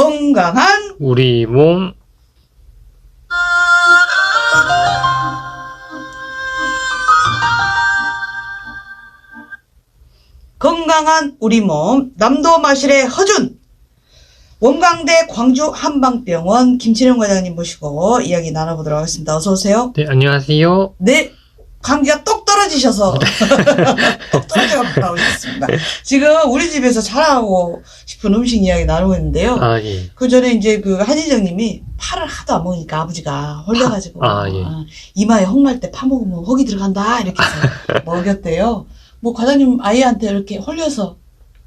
건강한 우리 몸. 건강한 우리 몸 남도 마실의 허준 원광대 광주 한방병원 김치령 과장님 모시고 이야기 나눠보도록 하겠습니다. 어서 오세요. 네, 안녕하세요. 네, 감기가 똑 떨어지셔서 똑 떨어져서 나오셨습니다. 지금 우리 집에서 자랑하고 싶은 음식 이야기 나누고 있는데요. 아, 예. 그 전에 이제 그 한희정님이 파를 하도 안 먹으니까 아버지가 홀려가지고 예. 이마에 혹날 때 파 먹으면 혹이 들어간다 이렇게 해서 먹였대요. 뭐 과장님 아이한테 이렇게 홀려서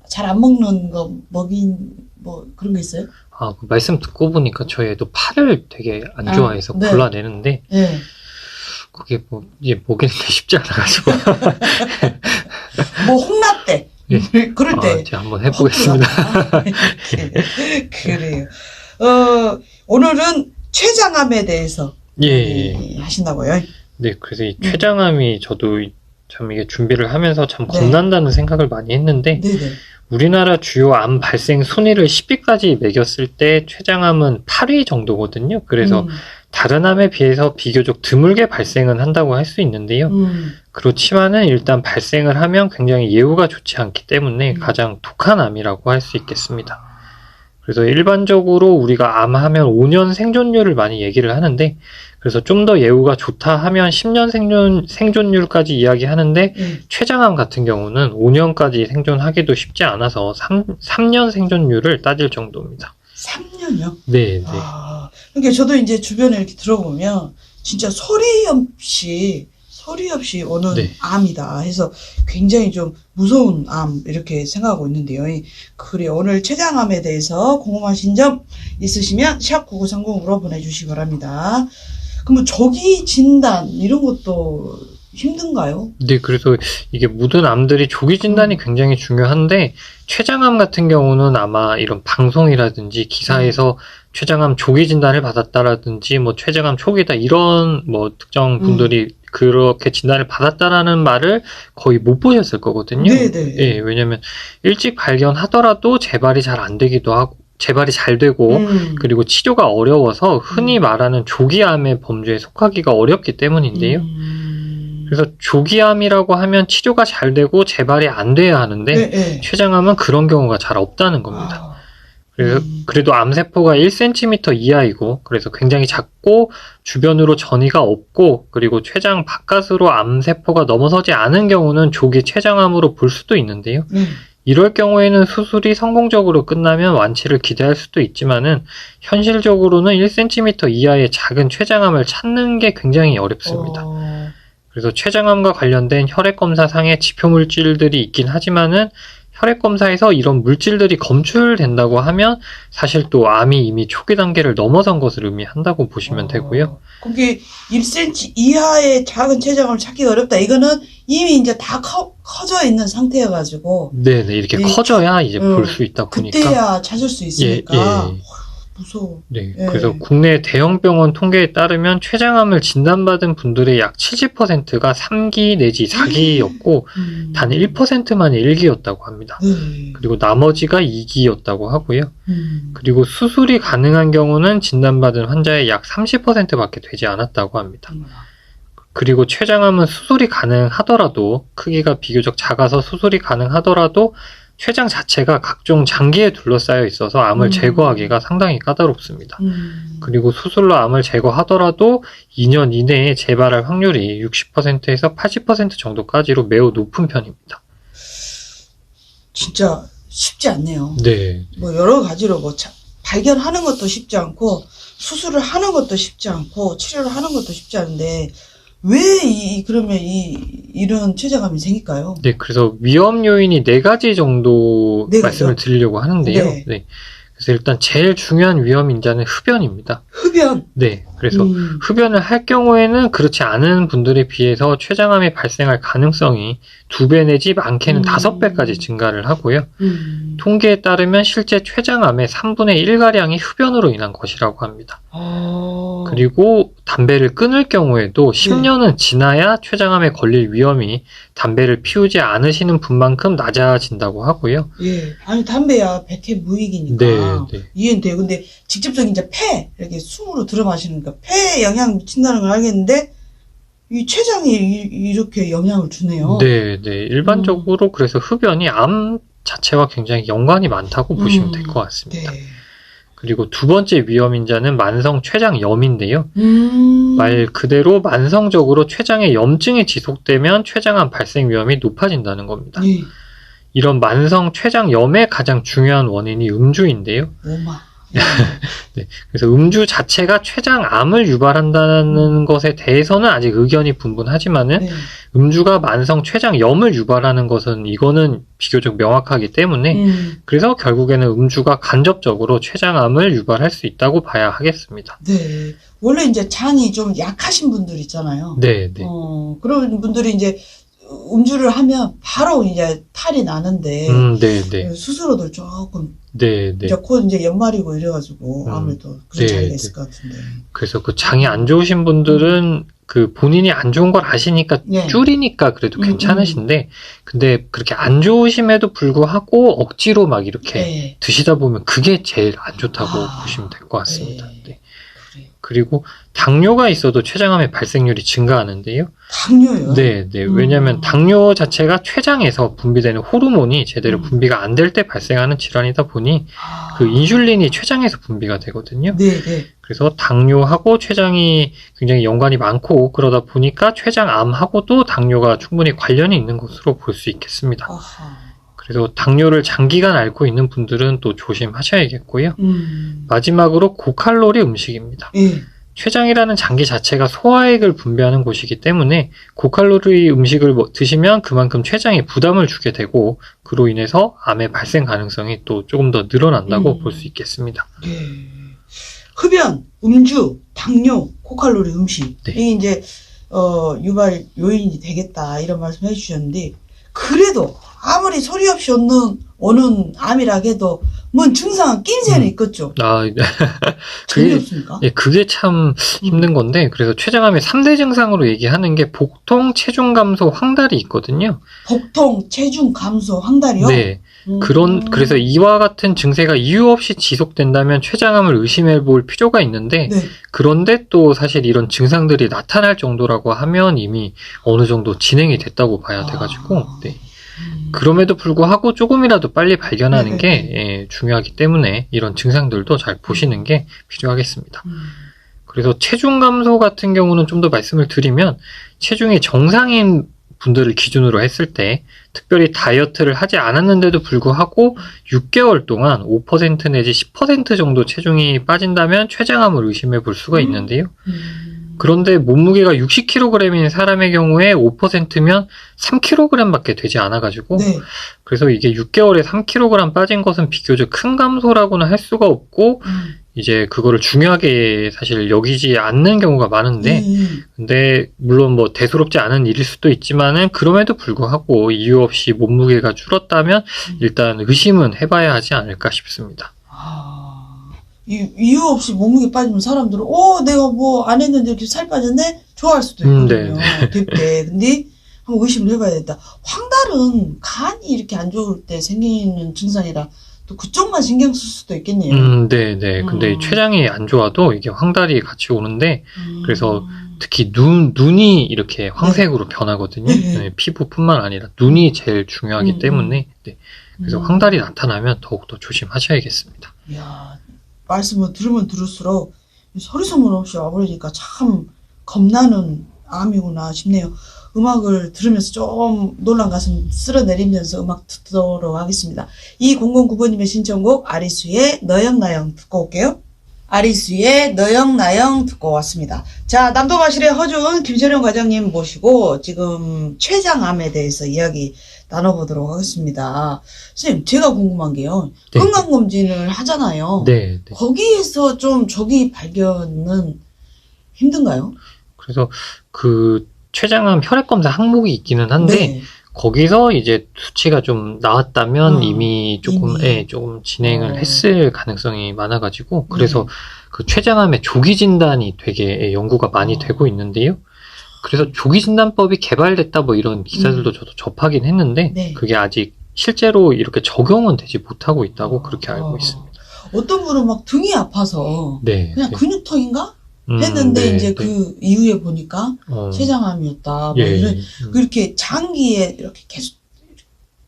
잘 안 먹는 거 먹인 뭐 그런 거 있어요? 그 말씀 듣고 보니까 저희 애도 파를 되게 안 좋아해서 네. 골라내는데, 네. 그게 뭐, 이제 먹이는데 쉽지 않아가지고. 뭐 홍나 때 예. 그럴 때 제가 한번 해보겠습니다. 그래요. 오늘은 췌장암에 대해서 예. 하신다고요? 네, 그래서 이 췌장암이 저도 참 이게 준비를 하면서 참 네. 겁난다는 생각을 많이 했는데, 네네. 우리나라 주요 암 발생 순위를 10위까지 매겼을 때 췌장암은 8위 정도거든요. 그래서 다른 암에 비해서 비교적 드물게 발생은 한다고 할 수 있는데요. 그렇지만은 일단 발생을 하면 굉장히 예후가 좋지 않기 때문에 가장 독한 암이라고 할 수 있겠습니다. 그래서 일반적으로 우리가 암하면 5년 생존율을 많이 얘기를 하는데, 그래서 좀 더 예후가 좋다 하면 10년 생존율까지 이야기하는데, 췌장암 같은 경우는 5년까지 생존하기도 쉽지 않아서 3년 생존율을 따질 정도입니다. 3년이요? 네, 네. 그러니까 저도 이제 주변에 이렇게 들어보면 진짜 소리 없이 오는 네. 암이다 해서 굉장히 좀 무서운 암 이렇게 생각하고 있는데요. 그래 오늘 췌장암에 대해서 궁금하신 점 있으시면 샵9930으로 보내주시기 바랍니다. 그럼 조기 진단 이런 것도 힘든가요? 네, 그래서 이게 모든 암들이 조기 진단이 굉장히 중요한데, 췌장암 같은 경우는 아마 이런 방송이라든지 기사에서 췌장암 조기 진단을 받았다라든지, 뭐 췌장암 초기다 이런 뭐 특정 분들이 그렇게 진단을 받았다라는 말을 거의 못 보셨을 거거든요. 네네. 예, 왜냐면 일찍 발견하더라도 재발이 잘 안 되기도 하고, 재발이 잘 되고, 그리고 치료가 어려워서 흔히 말하는 조기암의 범주에 속하기가 어렵기 때문인데요. 그래서 조기암이라고 하면 치료가 잘 되고 재발이 안 돼야 하는데, 췌장암은 그런 경우가 잘 없다는 겁니다. 그래도 암세포가 1cm 이하이고, 그래서 굉장히 작고 주변으로 전이가 없고, 그리고 췌장 바깥으로 암세포가 넘어서지 않은 경우는 조기 췌장암으로 볼 수도 있는데요. 이럴 경우에는 수술이 성공적으로 끝나면 완치를 기대할 수도 있지만은, 현실적으로는 1cm 이하의 작은 췌장암을 찾는 게 굉장히 어렵습니다. 그래서 췌장암과 관련된 혈액검사상의 지표물질들이 있긴 하지만은, 혈액검사에서 이런 물질들이 검출된다고 하면 사실 또 암이 이미 초기 단계를 넘어선 것을 의미한다고 보시면 되고요. 그게 1cm 이하의 작은 췌장암을 찾기가 어렵다. 이거는 이미 이제 다 커져 있는 상태여가지고. 네네, 이렇게 커져야 이제 볼 수 있다 보니까. 그때야 찾을 수 있으니까. 예. 무서워. 네, 그래서 국내 대형 병원 통계에 따르면 췌장암을 진단받은 분들의 약 70%가 3기 내지 4기였고 단 1%만이 1기였다고 합니다. 그리고 나머지가 2기였다고 하고요. 그리고 수술이 가능한 경우는 진단받은 환자의 약 30%밖에 되지 않았다고 합니다. 그리고 췌장암은 수술이 가능하더라도, 크기가 비교적 작아서 수술이 가능하더라도 췌장 자체가 각종 장기에 둘러싸여 있어서 암을 제거하기가 상당히 까다롭습니다. 그리고 수술로 암을 제거하더라도 2년 이내에 재발할 확률이 60%에서 80% 정도까지로 매우 높은 편입니다. 진짜 쉽지 않네요. 네. 뭐 여러 가지로 뭐 발견하는 것도 쉽지 않고 수술을 하는 것도 쉽지 않고 치료를 하는 것도 쉽지 않은데 왜 그러면 이런 췌장암이 생길까요? 네, 그래서 위험 요인이 4가지 정도 말씀을 드리려고 하는데요. 네. 그래서 일단 제일 중요한 위험 인자는 흡연입니다. 흡연? 네. 그래서 흡연을 할 경우에는 그렇지 않은 분들에 비해서 췌장암이 발생할 가능성이 2배 내지 많게는 5배까지 증가를 하고요. 통계에 따르면 실제 췌장암의 3분의 1가량이 흡연으로 인한 것이라고 합니다. 그리고 담배를 끊을 경우에도 10년은 지나야 췌장암에 걸릴 위험이 담배를 피우지 않으시는 분만큼 낮아진다고 하고요. 예. 아니, 담배야 백해 무익이니까. 네. 이해는 돼요. 근데 직접적인 이제 폐, 이렇게 숨으로 들어 마시니까 폐에 영향 미친다는 걸 알겠는데, 이 췌장이 이렇게 영향을 주네요. 네. 일반적으로 그래서 흡연이 암 자체와 굉장히 연관이 많다고 보시면 될 것 같습니다. 네. 그리고 두 번째 위험인자는 만성 췌장염인데요. 말 그대로 만성적으로 췌장에 염증이 지속되면 췌장암 발생 위험이 높아진다는 겁니다. 네. 이런 만성 췌장염의 가장 중요한 원인이 음주인데요. 오마. 네, 그래서 음주 자체가 췌장암을 유발한다는 것에 대해서는 아직 의견이 분분하지만은 네. 음주가 만성 췌장염을 유발하는 것은 이거는 비교적 명확하기 때문에 그래서 결국에는 음주가 간접적으로 췌장암을 유발할 수 있다고 봐야 하겠습니다. 네. 원래 이제 장이 좀 약하신 분들 있잖아요. 네. 그런 분들이 이제 음주를 하면 바로 이제 탈이 나는데 네. 스스로도 조금 네. 이제 곧 이제 연말이고 이래가지고 아무래도 그런 자리가 있을 것 같은데. 그래서 그 장이 안 좋으신 분들은 그 본인이 안 좋은 걸 아시니까 줄이니까 그래도 괜찮으신데 근데 그렇게 안 좋으심에도 불구하고 억지로 막 이렇게 드시다 보면 그게 제일 안 좋다고 보시면 될 것 같습니다. 네. 그리고 당뇨가 있어도 췌장암의 발생률이 증가하는데요. 당뇨요? 네. 왜냐하면 당뇨 자체가 췌장에서 분비되는 호르몬이 제대로 분비가 안 될 때 발생하는 질환이다 보니 그 인슐린이 췌장에서 분비가 되거든요. 네. 그래서 당뇨하고 췌장이 굉장히 연관이 많고 그러다 보니까 췌장암하고도 당뇨가 충분히 관련이 있는 것으로 볼 수 있겠습니다. 그래서 당뇨를 장기간 앓고 있는 분들은 또 조심하셔야겠고요. 마지막으로 고칼로리 음식입니다. 췌장이라는 장기 자체가 소화액을 분비하는 곳이기 때문에 고칼로리 음식을 드시면 그만큼 췌장에 부담을 주게 되고 그로 인해서 암의 발생 가능성이 또 조금 더 늘어난다고 볼 수 있겠습니다. 흡연, 음주, 당뇨, 고칼로리 음식 네. 이게 이제 유발 요인이 되겠다 이런 말씀 해주셨는데 그래도 아무리 소리 없이 오는 암이라 해도 뭔 증상은 낌새는 있겠죠. 전혀 없습니까? 그게 참 힘든 건데 그래서 췌장암의 3대 증상으로 얘기하는 게 복통, 체중 감소, 황달이 있거든요. 복통, 체중 감소, 황달이요? 네. 그래서 이와 같은 증세가 이유 없이 지속된다면 췌장암을 의심해 볼 필요가 있는데 그런데 또 사실 이런 증상들이 나타날 정도라고 하면 이미 어느 정도 진행이 됐다고 봐야 돼가지고 그럼에도 불구하고 조금이라도 빨리 발견하는 게 중요하기 때문에 이런 증상들도 잘 보시는 게 필요하겠습니다. 그래서 체중 감소 같은 경우는 좀 더 말씀을 드리면 체중이 정상인 분들을 기준으로 했을 때 특별히 다이어트를 하지 않았는데도 불구하고 6개월 동안 5% 내지 10% 정도 체중이 빠진다면 췌장암을 의심해 볼 수가 있는데요. 그런데 몸무게가 60kg인 사람의 경우에 5%면 3kg밖에 되지 않아가지고 그래서 이게 6개월에 3kg 빠진 것은 비교적 큰 감소라고는 할 수가 없고 이제 그거를 중요하게 사실 여기지 않는 경우가 많은데 근데 물론 뭐 대수롭지 않은 일일 수도 있지만은 그럼에도 불구하고 이유 없이 몸무게가 줄었다면 일단 의심은 해봐야 하지 않을까 싶습니다. 이유 없이 몸무게 빠지면 사람들은 내가 뭐 안 했는데 이렇게 살 빠졌네? 좋아할 수도 있거든요. 될 근데 한번 의심을 해봐야 된다. 황달은 간이 이렇게 안 좋을 때 생기는 증상이라 또 그쪽만 신경 쓸 수도 있겠네요. 네. 근데 췌장이 안 좋아도 이게 황달이 같이 오는데 그래서 특히 눈이 이렇게 황색으로 변하거든요. 피부뿐만 아니라 눈이 제일 중요하기 때문에 그래서 황달이 나타나면 더욱더 조심하셔야겠습니다. 이야, 말씀을 들으면 들을수록 소리소문 없이 와버리니까 참 겁나는 암이구나 싶네요. 음악을 들으면서 좀 놀란 가슴 쓸어내리면서 음악 듣도록 하겠습니다. 2009번님의 신청곡 아리수의 너영나영 듣고 올게요. 아리수의 너영나영 듣고 왔습니다. 자, 남도마실의 허준 김철영 과장님 모시고 지금 췌장암에 대해서 이야기 나눠보도록 하겠습니다. 선생님, 제가 궁금한 게요. 건강검진을 하잖아요. 거기에서 좀 조기 발견은 힘든가요? 그래서 그 췌장암 혈액검사 항목이 있기는 한데 거기서 이제 수치가 좀 나왔다면 이미 조금 이미. 조금 진행을 했을 가능성이 많아가지고 그래서 그 췌장암의 조기 진단이 되게 연구가 많이 되고 있는데요. 그래서 조기 진단법이 개발됐다 뭐 이런 기사들도 저도 접하긴 했는데 네. 그게 아직 실제로 이렇게 적용은 되지 못하고 있다고 그렇게 알고 있습니다. 어떤 분은 막 등이 아파서 네. 그냥 네. 근육통인가 했는데 네, 이제 네. 그 이후에 보니까 췌장암이었다. 뭐 이런 그렇게 장기에 이렇게 계속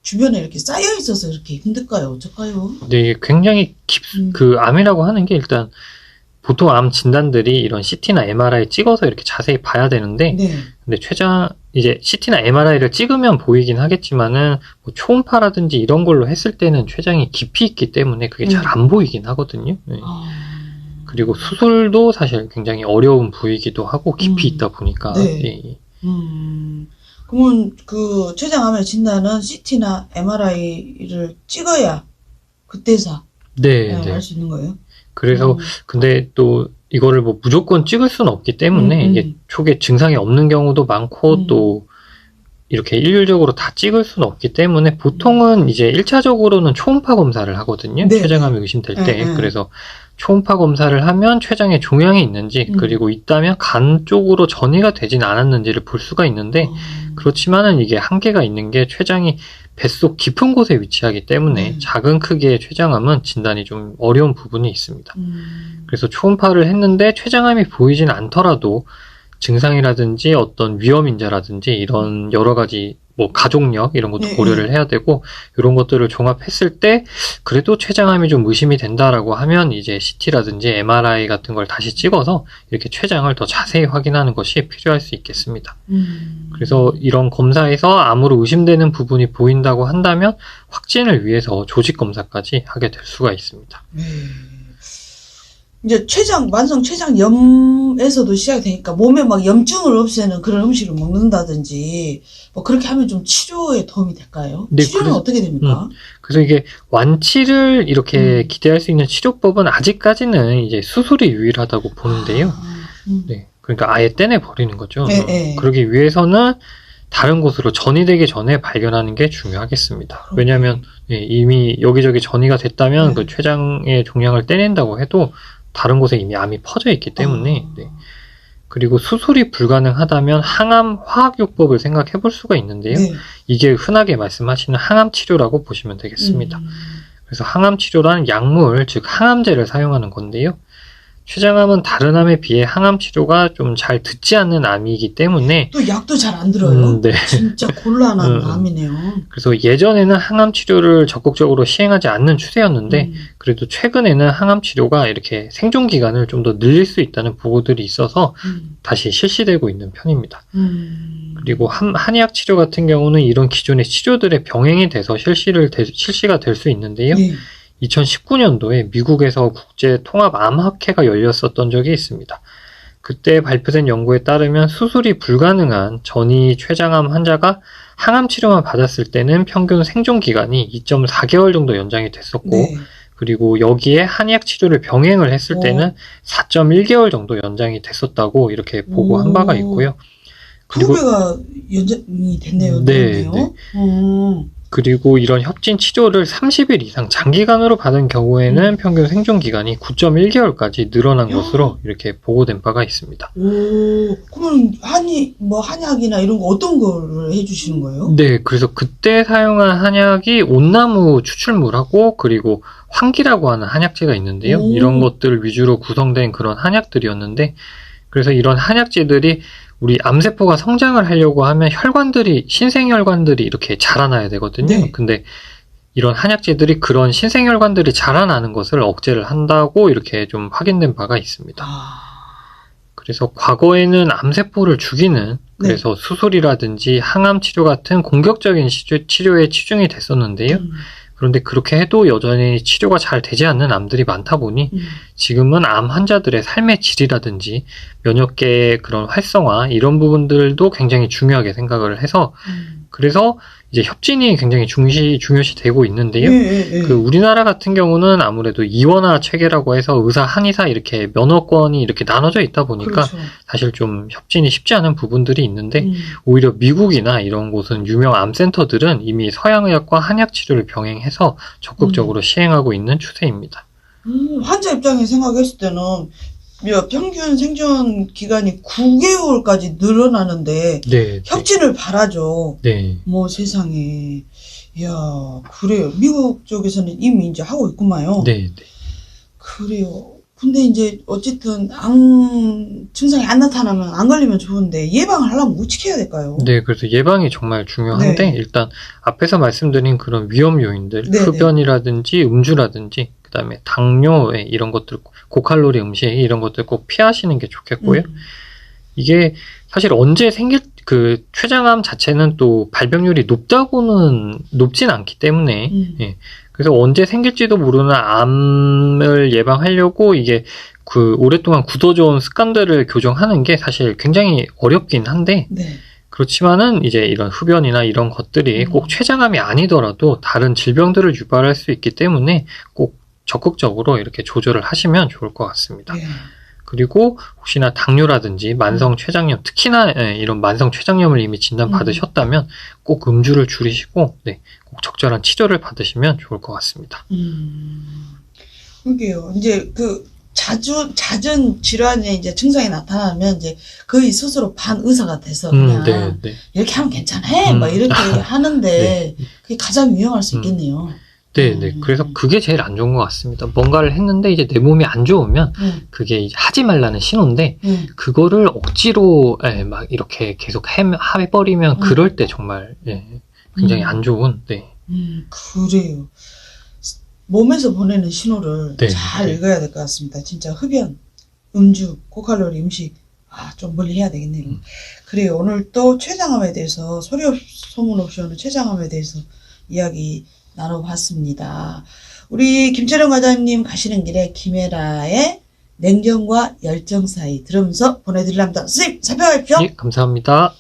주변에 이렇게 쌓여 있어서 이렇게 힘들까요? 어쩔까요? 네, 굉장히 그 암이라고 하는 게 일단 보통 암 진단들이 이런 CT나 MRI 찍어서 이렇게 자세히 봐야 되는데 네. 근데 이제 CT나 MRI를 찍으면 보이긴 하겠지만은 뭐 초음파라든지 이런 걸로 했을 때는 췌장이 깊이 있기 때문에 그게 잘 안 보이긴 하거든요. 네. 그리고 수술도 사실 굉장히 어려운 부위이기도 하고 깊이 있다 보니까. 네. 예. 그러면 그 췌장암의 진단은 CT나 MRI를 찍어야 그때서 네, 알 수 있는 거예요? 그래서 근데 또 이거를 뭐 무조건 찍을 수는 없기 때문에 이게 초기에 증상이 없는 경우도 많고 또 이렇게 일률적으로 다 찍을 수는 없기 때문에 보통은 이제 1차적으로는 초음파 검사를 하거든요. 네. 췌장암이 의심될 때. 그래서 초음파 검사를 하면 췌장에 종양이 있는지 그리고 있다면 간 쪽으로 전이가 되진 않았는지를 볼 수가 있는데 그렇지만은 이게 한계가 있는 게 췌장이 뱃속 깊은 곳에 위치하기 때문에 작은 크기의 췌장암은 진단이 좀 어려운 부분이 있습니다. 그래서 초음파를 했는데 췌장암이 보이진 않더라도 증상이라든지 어떤 위험 인자라든지 이런 여러 가지 뭐 가족력 이런 것도 고려를 해야 되고 이런 것들을 종합했을 때 그래도 췌장암이 좀 의심이 된다라고 하면 이제 CT라든지 MRI 같은 걸 다시 찍어서 이렇게 췌장을 더 자세히 확인하는 것이 필요할 수 있겠습니다. 그래서 이런 검사에서 암으로 의심되는 부분이 보인다고 한다면 확진을 위해서 조직 검사까지 하게 될 수가 있습니다. 이제 만성 췌장염에서도 시작이 되니까 몸에 막 염증을 없애는 그런 음식을 먹는다든지 뭐 그렇게 하면 좀 치료에 도움이 될까요? 네, 치료는 어떻게 됩니까? 그래서 이게 완치를 이렇게 기대할 수 있는 치료법은 아직까지는 이제 수술이 유일하다고 보는데요. 네, 그러니까 아예 떼내버리는 거죠. 그러기 위해서는 다른 곳으로 전이 되기 전에 발견하는 게 중요하겠습니다. 왜냐하면 이미 여기저기 전이가 됐다면 그 췌장의 종양을 떼낸다고 해도 다른 곳에 이미 암이 퍼져 있기 때문에 그리고 수술이 불가능하다면 항암 화학요법을 생각해 볼 수가 있는데요. 이게 흔하게 말씀하시는 항암 치료라고 보시면 되겠습니다. 그래서 항암 치료란 약물, 즉 항암제를 사용하는 건데요. 췌장암은 다른 암에 비해 항암 치료가 좀 잘 듣지 않는 암이기 때문에 또 약도 잘 안 들어요. 네. 진짜 곤란한 암이네요. 그래서 예전에는 항암 치료를 적극적으로 시행하지 않는 추세였는데 그래도 최근에는 항암 치료가 이렇게 생존 기간을 좀 더 늘릴 수 있다는 보고들이 있어서 다시 실시되고 있는 편입니다. 그리고 한의학 치료 같은 경우는 이런 기존의 치료들의 병행이 돼서 실시가 될 수 있는데요. 2019년도에 미국에서 국제통합암학회가 열렸었던 적이 있습니다. 그때 발표된 연구에 따르면 수술이 불가능한 전이 췌장암 환자가 항암 치료만 받았을 때는 평균 생존 기간이 2.4개월 정도 연장이 됐었고 그리고 여기에 한의학 치료를 병행을 했을 때는 4.1개월 정도 연장이 됐었다고 이렇게 보고한 바가 있고요. 그리고 2배가 연장이 됐네요. 네. 그리고 이런 협진 치료를 30일 이상 장기간으로 받은 경우에는 평균 생존 기간이 9.1개월까지 늘어난 것으로 이렇게 보고된 바가 있습니다. 그러면 한약이나 이런 거 어떤 거를 해주시는 거예요? 네, 그래서 그때 사용한 한약이 온나무 추출물하고 그리고 황기라고 하는 한약재가 있는데요. 이런 것들 위주로 구성된 그런 한약들이었는데 그래서 이런 한약재들이 우리 암세포가 성장을 하려고 하면 신생혈관들이 이렇게 자라나야 되거든요. 근데 이런 한약재들이 그런 신생혈관들이 자라나는 것을 억제를 한다고 이렇게 좀 확인된 바가 있습니다. 그래서 과거에는 암세포를 죽이는 그래서 수술이라든지 항암 치료 같은 공격적인 치료에 치중이 됐었는데요. 그런데 그렇게 해도 여전히 치료가 잘 되지 않는 암들이 많다 보니 지금은 암 환자들의 삶의 질이라든지 면역계의 그런 활성화 이런 부분들도 굉장히 중요하게 생각을 해서 그래서 이제 협진이 굉장히 중요시 되고 있는데요. 예. 그 우리나라 같은 경우는 아무래도 이원화 체계라고 해서 의사, 한의사 이렇게 면허권이 이렇게 나눠져 있다 보니까 그렇죠. 사실 좀 협진이 쉽지 않은 부분들이 있는데 음. 오히려 미국이나 이런 곳은 유명 암센터들은 이미 서양의학과 한약 치료를 병행해서 적극적으로 시행하고 있는 추세입니다. 환자 입장에 생각했을 때는 평균 생존 기간이 9개월까지 늘어나는데 네. 협진을 바라죠. 네. 뭐 세상에. 이야, 그래요. 미국 쪽에서는 이미 이제 하고 있구만요. 네. 그래요. 근데 이제 어쨌든 암 증상이 안 나타나면 안 걸리면 좋은데 예방을 하려면 어떻게 해야 될까요? 네, 그래서 예방이 정말 중요한데 네. 일단 앞에서 말씀드린 그런 위험 요인들, 네, 흡연이라든지 음주라든지 그다음에 당뇨 이런 것들, 고칼로리 음식 이런 것들 꼭 피하시는 게 좋겠고요. 이게 사실 언제 생길 그 췌장암 자체는 또 발병률이 높진 않기 때문에 예. 그래서 언제 생길지도 모르는 암을 예방하려고 이게 그 오랫동안 굳어져온 습관들을 교정하는 게 사실 굉장히 어렵긴 한데 네. 그렇지만은 이제 이런 흡연이나 이런 것들이 꼭 췌장암이 아니더라도 다른 질병들을 유발할 수 있기 때문에 꼭 적극적으로 이렇게 조절을 하시면 좋을 것 같습니다. 네. 그리고 혹시나 당뇨라든지 만성 췌장염, 특히나 이런 만성 췌장염을 이미 진단받으셨다면 꼭 음주를 줄이시고 네, 꼭 적절한 치료를 받으시면 좋을 것 같습니다. 그게요. 이제 그 잦은 질환의 이제 증상이 나타나면 이제 거의 스스로 반의사가 돼서 그냥 네. 이렇게 하면 괜찮아. 막 이렇게 하는데 네. 그게 가장 위험할 수 있겠네요. 네. 그래서 그게 제일 안 좋은 것 같습니다. 뭔가를 했는데 이제 내 몸이 안 좋으면 그게 이제 하지 말라는 신호인데 그거를 억지로 막 이렇게 계속 해버리면 그럴 때 정말 굉장히 안 좋은. 네. 그래요. 몸에서 보내는 신호를 네. 잘 읽어야 될 것 같습니다. 진짜 흡연, 음주, 고칼로리 음식 좀 멀리 해야 되겠네요. 그래요. 오늘 또 췌장암에 대해서 소문 없이 오늘 췌장암에 대해서 이야기 나눠봤습니다. 우리 김철영 과장님 가시는 길에 김혜라의 냉정과 열정 사이 들으면서 보내드리랍니다. 선생님 살펴가십시오. 예, 감사합니다.